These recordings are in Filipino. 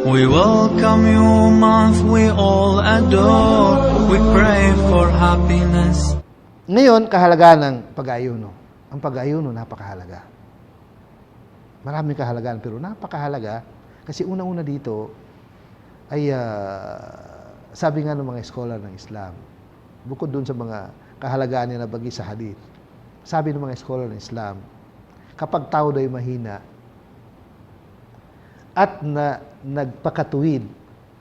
We welcome you, month we all adore. We pray for happiness. Ngayon, kahalagaan ng pag-aayuno. Ang pag-aayuno, napakahalaga. Maraming kahalagaan, pero napakahalaga kasi unang-una dito ay sabi nga ng mga scholar ng Islam, bukod dun sa mga kahalagaan niya na bagi sa hadith, sabi ng mga scholar ng Islam, kapag tao daw ay mahina at nagpakatuwid,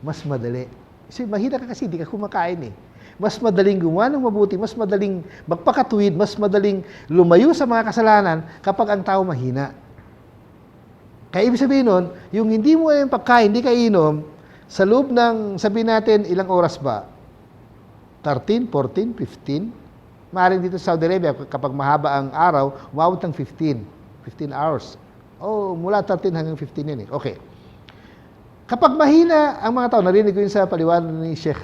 mas madali. Kasi mahina ka kasi, di ka kumakain eh. Mas madaling gumawa ng mabuti, mas madaling magpakatuwid, mas madaling lumayo sa mga kasalanan kapag ang tao mahina. Kaya ibig sabihin nun, yung hindi mo yung pagkain, hindi ka inom, sa loob ng, sabihin natin, ilang oras ba? 13, 14, 15? Maaaring dito sa Saudi Arabia, kapag mahaba ang araw, umabot ng 15 hours. Mula 13 hanggang 15 yun eh. Okay. Kapag mahina ang mga tao, narinig ko yun sa paliwanag ni Sheikh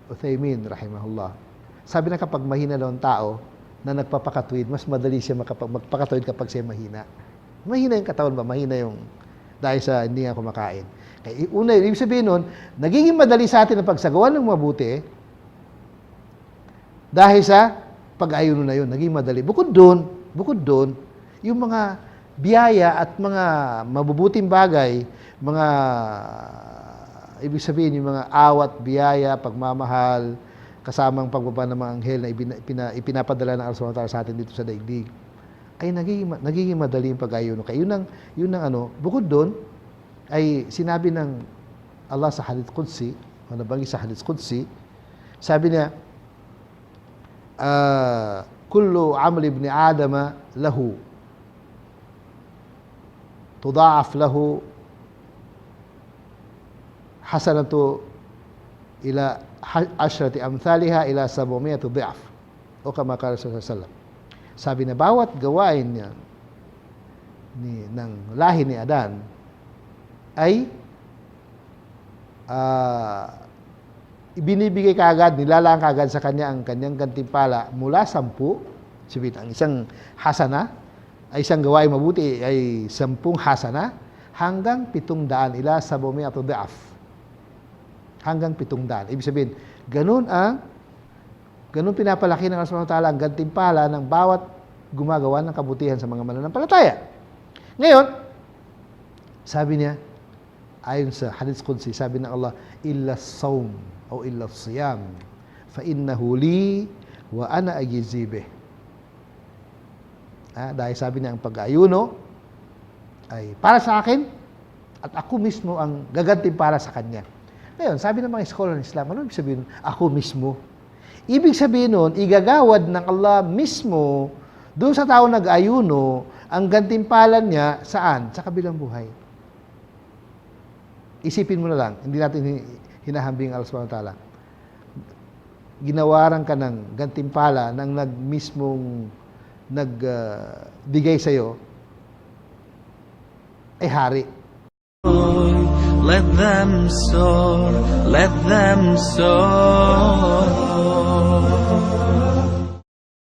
Uthaymin, rahimahullah. Sabi na kapag mahina daw ang tao na nagpapakatuwid, mas madali siya magpakatuwid kapag siya mahina. Mahina yung katawan ba? Mahina yung dahil sa hindi nga kumakain. Kaya una, ibig sabihin nun, nagiging madali sa atin ang pagsagawa ng mabuti dahil sa pag-ayuno na yun, naging madali. Bukod doon, yung mga biyaya at mga mabubuting bagay, mga ibig sabihin, yung mga awat, biyaya, pagmamahal, kasamang pagbaba ng mga anghel na ipinapadala ng Allah SWT sa atin dito sa daigdig, ay nagiging madali yung pag-ayuno. Kaya yun ang ano, bukod doon, ay sinabi ng Allah sa Hadith Qudsi, o nabanggit sa Hadith Qudsi, sabi niya, kullu amal ibn Adama lahu, tuda'af lahu hasanatu ila ashrati amthaliha ila 700 dhi'af. O kama qala sallallahu alaihi wasallam. Sabi na bawat gawain niya ng lahi ni Adan ay ibinibigay kaagad, nilalaan kaagad sa kanya ang kanyang gantimpala mula 10, sabihin, ang isang hasana, ay isang gawain mabuti ay 10 hasana, hanggang 700 ila 700 dhi'af. Hanggang 700. Ibig sabihin, ganun pinapalaki ng Allah Subhanahu wa Ta'ala ang gantimpala ng bawat gumagawa ng kabutihan sa mga mananampalataya. Ngayon, sabi niya, ayon sa Hadith Qudsi, sabi ng Allah, illa as-sawm o illa as-siyam fa innahu li wa ana ajzi bih. Dahil sabi niya, ang pag-ayuno ay para sa akin at ako mismo ang gagantimpala sa kanya. Ngayon, sabi ng mga scholar ng Islam, ano ibig sabihin? Ako mismo. Ibig sabihin nun, igagawad ng Allah mismo doon sa tao nag-ayuno ang gantimpalan niya saan? Sa kabilang buhay. Isipin mo na lang, hindi natin hinahambing Allah Subhanahu wa Ta'ala. Ginawaran ka ng gantimpala ng nagbigay sa'yo ay hari. Let them soar, let them soar.